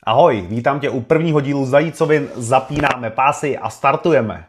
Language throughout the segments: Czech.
Ahoj, vítám tě u prvního dílu Zajícovin, zapínáme pásy a startujeme.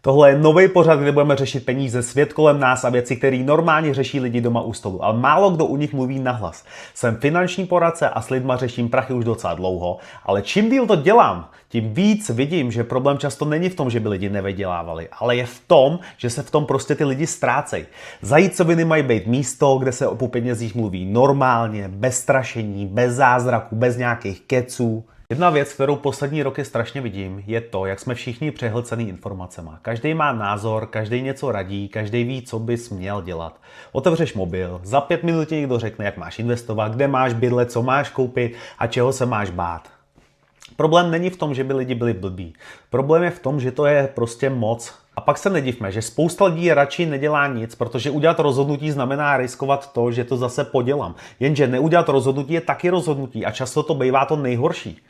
Tohle je nový pořad, kde budeme řešit peníze, svět kolem nás a věci, které normálně řeší lidi doma u stolu, ale málo kdo u nich mluví nahlas. Jsem finanční poradce a s lidma řeším prachy už docela dlouho, ale čím díl to dělám, tím víc vidím, že problém často není v tom, že by lidi nevydělávali, ale je v tom, že se v tom prostě ty lidi ztrácejí. Zajícoviny mají být místo, kde se o penězích mluví normálně, bez strašení, bez zázraku, bez nějakých keců. Jedna věc, kterou poslední roky strašně vidím, je to, jak jsme všichni přehlcený informacemi. Každý má názor, každý něco radí, každý ví, co bys měl dělat. Otevřeš mobil, za 5 minut ti někdo řekne, jak máš investovat, kde máš bydlet, co máš koupit a čeho se máš bát. Problém není v tom, že by lidi byli blbí. Problém je v tom, že to je prostě moc. A pak se nedivme, že spousta lidí radši nedělá nic, protože udělat rozhodnutí znamená riskovat to, že to zase podělám. Jenže neudělat rozhodnutí je taky rozhodnutí a často to bývá to nejhorší.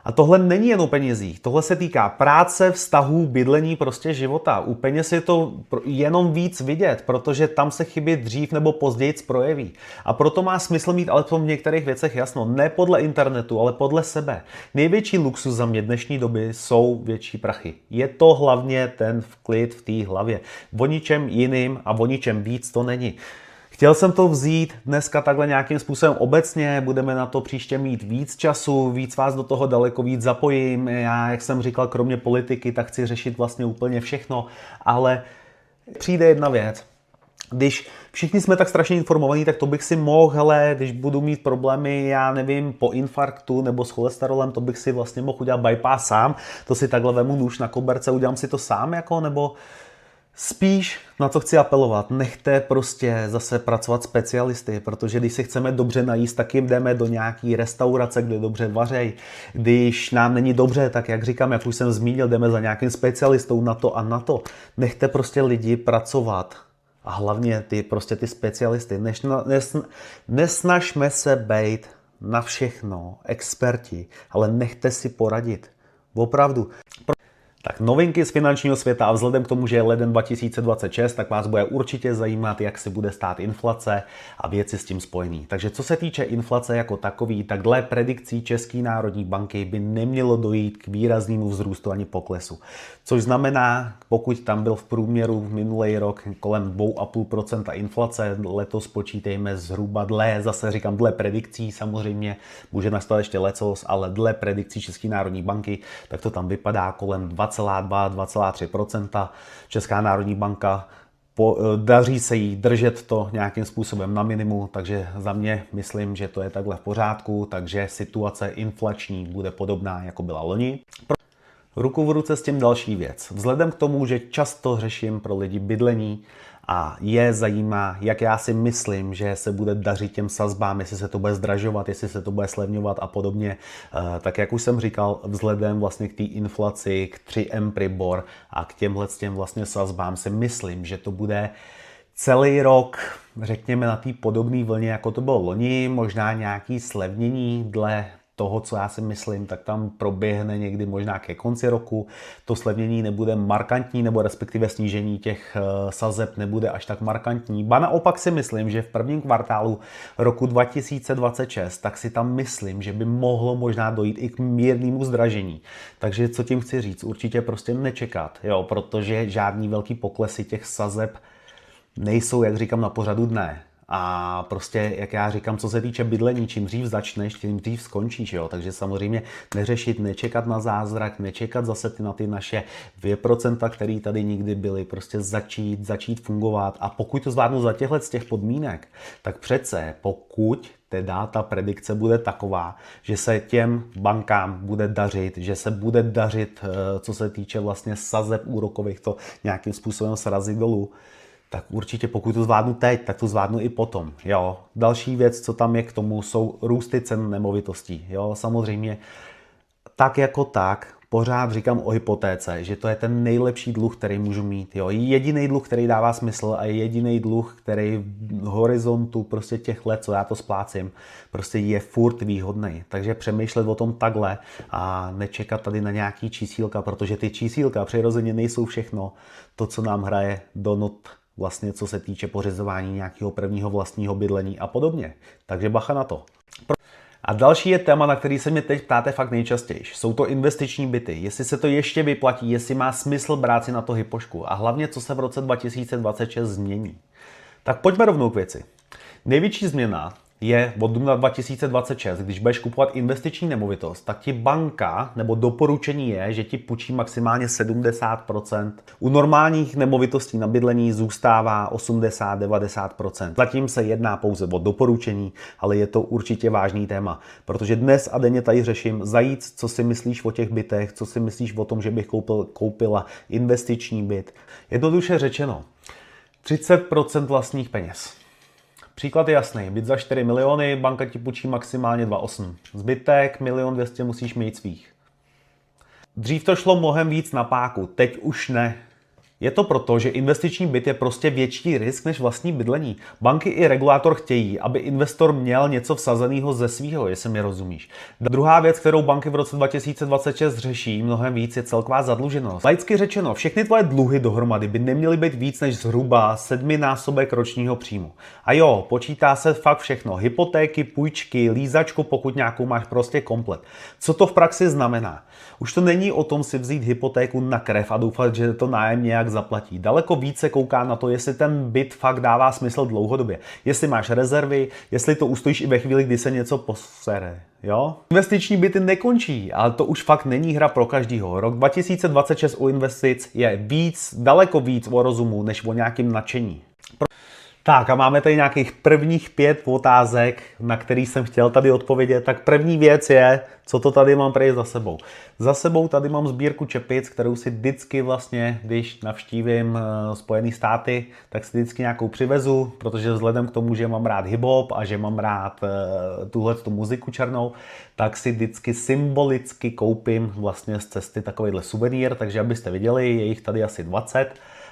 A tohle není jen o penězích, tohle se týká práce, vztahů, bydlení, prostě života. U peněz je to jenom víc vidět, protože tam se chyby dřív nebo později projeví. A proto má smysl mít alespoň v některých věcech jasno. Ne podle internetu, ale podle sebe. Největší luxus za mě dnešní doby jsou větší prachy. Je to hlavně ten vklid v té hlavě. O ničem jiným a o ničem víc to není. Chtěl jsem to vzít dneska takhle nějakým způsobem obecně, budeme na to příště mít víc času, víc vás do toho daleko víc zapojím. Já, jak jsem říkal, kromě politiky, tak chci řešit vlastně úplně všechno, ale přijde jedna věc. Když všichni jsme tak strašně informovaní, tak to bych si mohl, ale když budu mít problémy, já nevím, po infarktu nebo s cholesterolem, to bych si vlastně mohl udělat bypass sám, to si takhle vemu nůž na koberce, udělám si to sám, jako, nebo spíš, na co chci apelovat, nechte prostě zase pracovat specialisty, protože když si chceme dobře najíst, tak jim jdeme do nějaký restaurace, kde dobře vařej. Když nám není dobře, tak jak říkám, jak už jsem zmínil, jdeme za nějakým specialistou na to a na to. Nechte prostě lidi pracovat. A hlavně ty specialisty. Nesnažme se bejt na všechno experti, ale nechte si poradit. Opravdu. Tak novinky z finančního světa a vzhledem k tomu, že je leden 2026, tak vás bude určitě zajímat, jak se bude stát inflace a věci s tím spojený. Takže co se týče inflace jako takový, tak dle predikcí České národní banky by nemělo dojít k výraznému vzrůstu ani poklesu. Což znamená, pokud tam byl v průměru minulý rok kolem 2,5% inflace, letos počítejme zhruba dle predikcí, samozřejmě může nastat ještě lecos, ale dle predikcí České národní banky, tak to tam vypadá kolem 2,2-2,3%. Česká národní banka daří se jí držet to nějakým způsobem na minimum, takže za mě myslím, že to je takhle v pořádku, takže situace inflační bude podobná, jako byla loni. Ruku v ruce s tím další věc. Vzhledem k tomu, že často řeším pro lidi bydlení a je zajímá, jak já si myslím, že se bude dařit těm sazbám, jestli se to bude zdražovat, jestli se to bude slevňovat a podobně, tak jak už jsem říkal, vzhledem vlastně k té inflaci, k 3M Pribor a k těm vlastně sazbám si myslím, že to bude celý rok, řekněme, na té podobné vlně, jako to bylo loni, možná nějaký slevnění dle toho, co já si myslím, tak tam proběhne někdy možná ke konci roku. To slevnění nebude markantní, nebo respektive snížení těch sazeb nebude až tak markantní. Ba naopak si myslím, že v prvním kvartálu roku 2026, tak si tam myslím, že by mohlo možná dojít i k mírnému zdražení. Takže co tím chci říct? Určitě prostě nečekat, jo, protože žádný velký poklesy těch sazeb nejsou, jak říkám, na pořadu dne. A prostě, jak já říkám, co se týče bydlení, čím dřív začneš, tím dřív skončíš, jo. Takže samozřejmě neřešit, nečekat na zázrak, nečekat zase na ty naše 2%, které tady nikdy byly, prostě začít fungovat. A pokud to zvládnu za těchto z těch podmínek, tak přece pokud teda ta predikce bude taková, že se těm bankám bude dařit, že se bude dařit, co se týče vlastně sazeb úrokových, to nějakým způsobem srazit dolů, tak určitě pokud to zvládnu teď, tak to zvládnu i potom. Jo. Další věc, co tam je k tomu, jsou růsty cen nemovitostí. Jo. Samozřejmě tak jako tak, pořád říkám o hypotéce, že to je ten nejlepší dluh, který můžu mít. Jo. Jediný dluh, který dává smysl a je jediný dluh, který v horizontu prostě těch let, co já to splácím, prostě je furt výhodný. Takže přemýšlet o tom takhle a nečekat tady na nějaký čísílka, protože ty čísílka přirozeně nejsou všechno to, co nám hraje do not vlastně co se týče pořizování nějakého prvního vlastního bydlení a podobně. Takže bacha na to. A další je téma, na který se mě teď ptáte fakt nejčastěji. Jsou to investiční byty. Jestli se to ještě vyplatí, jestli má smysl brát si na to hypošku a hlavně, co se v roce 2026 změní. Tak pojďme rovnou k věci. Největší změna je od dubna 2026, když budeš kupovat investiční nemovitost, tak ti banka, nebo doporučení je, že ti půjčí maximálně 70%. U normálních nemovitostí na bydlení zůstává 80-90%. Zatím se jedná pouze o doporučení, ale je to určitě vážný téma, protože dnes a denně tady řeším zajít, co si myslíš o těch bytech, co si myslíš o tom, že bych koupila investiční byt. Jednoduše řečeno, 30% vlastních peněz. Příklad je jasný. Byt za 4 miliony, banka ti půjčí maximálně 2,8. Zbytek 1 200 000 musíš mít svých. Dřív to šlo mnohem víc na páku, teď už ne. Je to proto, že investiční byt je prostě větší risk než vlastní bydlení. Banky i regulátor chtějí, aby investor měl něco vsazeného ze svýho, jestli mi rozumíš. Druhá věc, kterou banky v roce 2026 řeší mnohem víc, je celková zadluženost. Laicky řečeno, všechny tvoje dluhy dohromady by neměly být víc než zhruba 7násobek ročního příjmu. A jo, počítá se fakt všechno. Hypotéky, půjčky, lízačku, pokud nějakou máš, prostě komplet. Co to v praxi znamená? Už to není o tom si vzít hypotéku na krev a doufat, že to nájem nějak zaplatí. Daleko více kouká na to, jestli ten byt fakt dává smysl dlouhodobě. Jestli máš rezervy, jestli to ustojíš i ve chvíli, kdy se něco posere. Jo? Investiční byty nekončí, ale to už fakt není hra pro každýho. Rok 2026 u investic je daleko víc o rozumu, než o nějakým nadšení. Tak a máme tady nějakých prvních 5 otázek, na který jsem chtěl tady odpovědět. Tak první věc je, co to tady mám prej za sebou. Za sebou tady mám sbírku čepic, kterou si vždycky vlastně, když navštívím Spojené státy, tak si vždycky nějakou přivezu, protože vzhledem k tomu, že mám rád hip-hop a že mám rád tuhletu muziku černou, tak si vždycky symbolicky koupím vlastně z cesty takovýhle suvenýr, takže abyste viděli, je jich tady asi 20.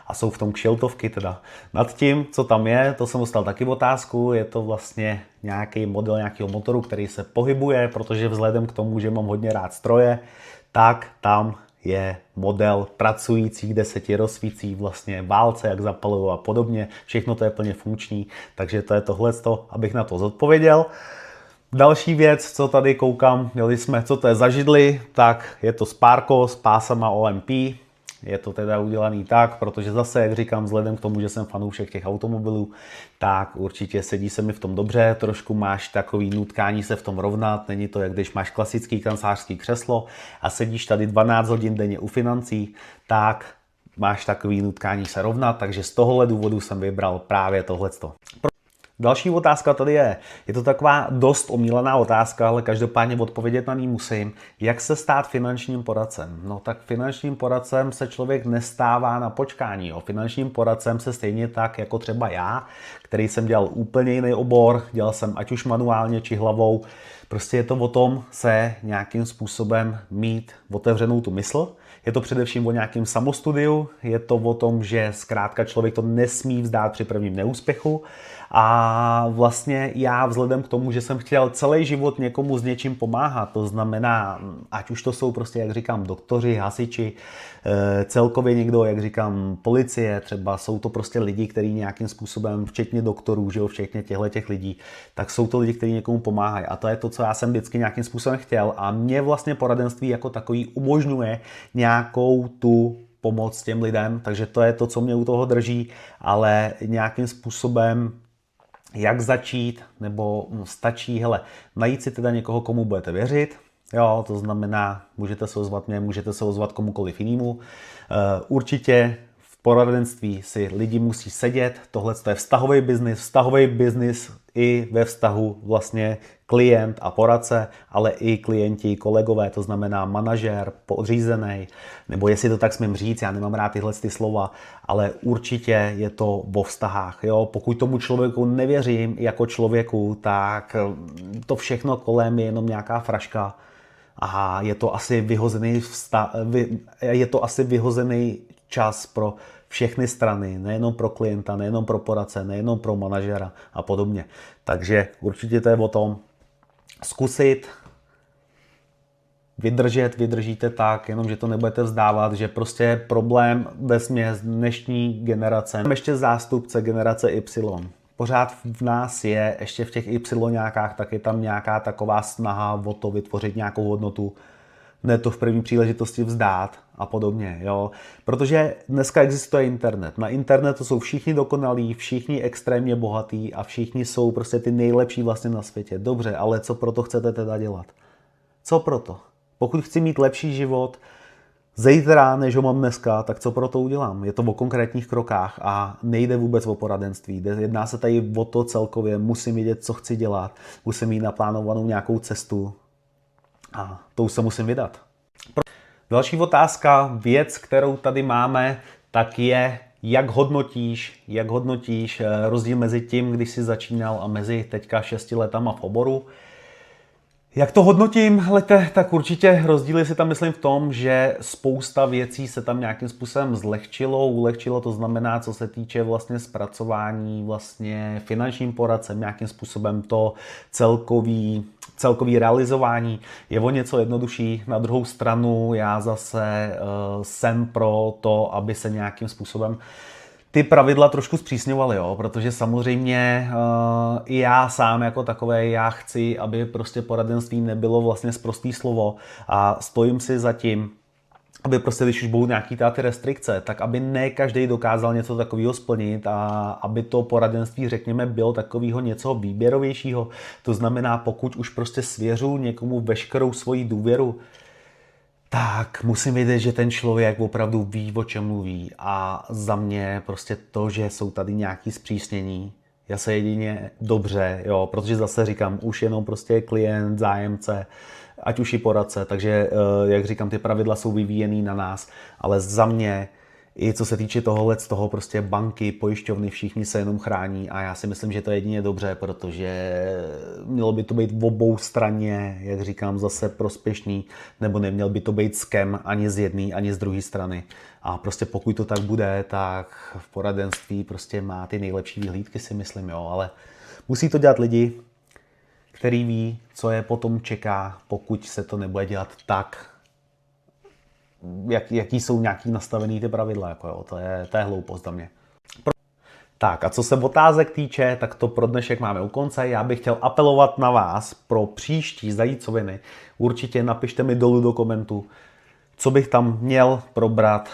A jsou v tom kšiltovky teda. Nad tím, co tam je, to jsem dostal taky otázku, je to vlastně nějaký model nějakého motoru, který se pohybuje, protože vzhledem k tomu, že mám hodně rád stroje, tak tam je model pracující, kde se ti rozsvící vlastně válce, jak zapalují a podobně. Všechno to je plně funkční, takže to je tohleto, abych na to zodpověděl. Další věc, co tady koukám, měli jsme, co to je za židli, tak je to Sparco s pásama OMP. Je to teda udělaný tak, protože zase, jak říkám, vzhledem k tomu, že jsem fanoušek těch automobilů, tak určitě sedí se mi v tom dobře, trošku máš takový nutkání se v tom rovnat, není to, jak když máš klasický kancelářský křeslo a sedíš tady 12 hodin denně u financí, tak máš takový nutkání se rovnat, takže z tohohle důvodu jsem vybral právě tohleto. Další otázka tady je to taková dost omílaná otázka, ale každopádně odpovědět na ní musím. Jak se stát finančním poradcem? No tak finančním poradcem se člověk nestává na počkání. Jo. Finančním poradcem se stejně tak jako třeba já, který jsem dělal úplně jiný obor, dělal jsem ať už manuálně či hlavou. Prostě je to o tom se nějakým způsobem mít otevřenou tu mysl. Je to především o nějakém samostudiu, je to o tom, že zkrátka člověk to nesmí vzdát při prvním neúspěchu. A vlastně já vzhledem k tomu, že jsem chtěl celý život někomu s něčím pomáhat, to znamená, ať už to jsou prostě, jak říkám, doktoři, hasiči, celkově někdo, jak říkám, policie, třeba jsou to prostě lidi, kteří nějakým způsobem, včetně doktorů, že jo, včetně těch lidí, tak jsou to lidi, kteří někomu pomáhají. A to je to, co já jsem vždycky nějakým způsobem chtěl. A mě vlastně poradenství jako takový umožňuje nějakou tu pomoc těm lidem, takže to je to, co mě u toho drží, ale nějakým způsobem jak začít, nebo stačí, najít si teda někoho, komu budete věřit, jo, to znamená, můžete se ozvat mě, můžete se ozvat komukoliv jinému. Určitě v poradenství si lidi musí sedět, tohle je vztahový biznis i ve vztahu vlastně klient a poradce, ale i klienti, kolegové, to znamená manažer, podřízený, nebo jestli to tak smím říct, já nemám rád tyhle slova, ale určitě je to o vztahách. Jo? Pokud tomu člověku nevěřím jako člověku, tak to všechno kolem je jenom nějaká fraška a je to asi vyhozený čas pro všechny strany, nejenom pro klienta, nejenom pro poradce, nejenom pro manažera a podobně. Takže určitě to je o tom zkusit, vydržíte tak, jenom že to nebudete vzdávat, že prostě problém vesměs dnešní generace, ještě zástupce generace Y, Pořád v nás je, ještě v těch Y, tak je tam nějaká taková snaha o to vytvořit nějakou hodnotu, ne to v první příležitosti vzdát a podobně, jo. Protože dneska existuje internet. Na internetu jsou všichni dokonalí, všichni extrémně bohatí a všichni jsou prostě ty nejlepší vlastně na světě. Dobře, ale co proto chcete teda dělat? Co proto? Pokud chci mít lepší život zítra, než ho mám dneska, tak co proto udělám? Je to o konkrétních krokách a nejde vůbec o poradenství. Jedná se tady o to celkově, musím vědět, co chci dělat, musím mít naplánovanou nějakou cestu a to už se musím vydat. Další otázka, věc, kterou tady máme, tak je, jak hodnotíš rozdíl mezi tím, když jsi začínal a mezi teďka 6 letama v oboru. Jak to hodnotím? Helejte, tak určitě rozdíly si tam myslím v tom, že spousta věcí se tam nějakým způsobem ulehčilo, to znamená, co se týče vlastně zpracování vlastně finančním poradcem, nějakým způsobem to celkový realizování je o něco jednodušší. Na druhou stranu já zase jsem pro to, aby se nějakým způsobem ty pravidla trošku zpřísňovaly, jo, protože samozřejmě i já sám jako takové, já chci, aby prostě poradenství nebylo vlastně sprostý slovo a stojím si za tím, aby prostě, když už budou nějaký ty restrikce, tak aby ne každý dokázal něco takového splnit a aby to poradenství, řekněme, bylo takového něco výběrovějšího. To znamená, pokud už prostě svěřu někomu veškerou svoji důvěru, tak musím vědět, že ten člověk opravdu ví, o čem mluví. A za mě prostě to, že jsou tady nějaké zpřísnění, já se jedině dobře, jo, protože zase říkám, už jenom prostě klient, zájemce, ať už i poradce, takže jak říkám, ty pravidla jsou vyvíjený na nás, ale za mě i co se týče tohohle, z toho prostě banky, pojišťovny, všichni se jenom chrání a já si myslím, že to je jedině dobře, protože mělo by to být v obou straně, jak říkám, zase prospěšný, nebo neměl by to být scam ani z jedné, ani z druhé strany. A prostě pokud to tak bude, tak v poradenství prostě má ty nejlepší vyhlídky, si myslím, jo, ale musí to dělat lidi, který ví, co je potom čeká, pokud se to nebude dělat tak, jaký jsou nějaký nastavený ty pravidla, jako jo, to je hloupost za mě. Tak a co se otázek týče, tak to pro dnešek máme u konce. Já bych chtěl apelovat na vás pro příští zajícoviny. Určitě napište mi dolů do komentu, co bych tam měl probrat,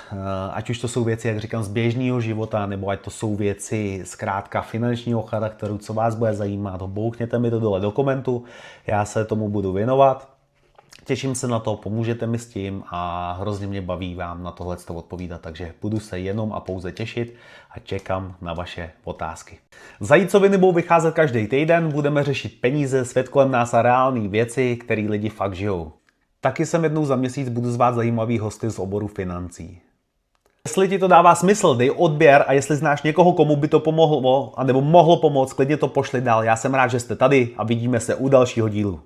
ať už to jsou věci, jak říkám, z běžného života, nebo ať to jsou věci zkrátka finančního charakteru, co vás bude zajímat. Bouchněte mi to dole do komentu, já se tomu budu věnovat. Těším se na to, pomůžete mi s tím a hrozně mě baví vám na tohle odpovídat, takže budu se jenom a pouze těšit a čekám na vaše otázky. Zajícoviny budou vycházet každý týden, budeme řešit peníze, svět kolem nás a reální věci, které lidi fakt žijou. Taky jsem jednou za měsíc budu zvát zajímavý hosty z oboru financí. Jestli ti to dává smysl, dej odběr a jestli znáš někoho, komu by to pomohlo, anebo mohlo pomoct, klidně to pošli dál. Já jsem rád, že jste tady a vidíme se u dalšího dílu.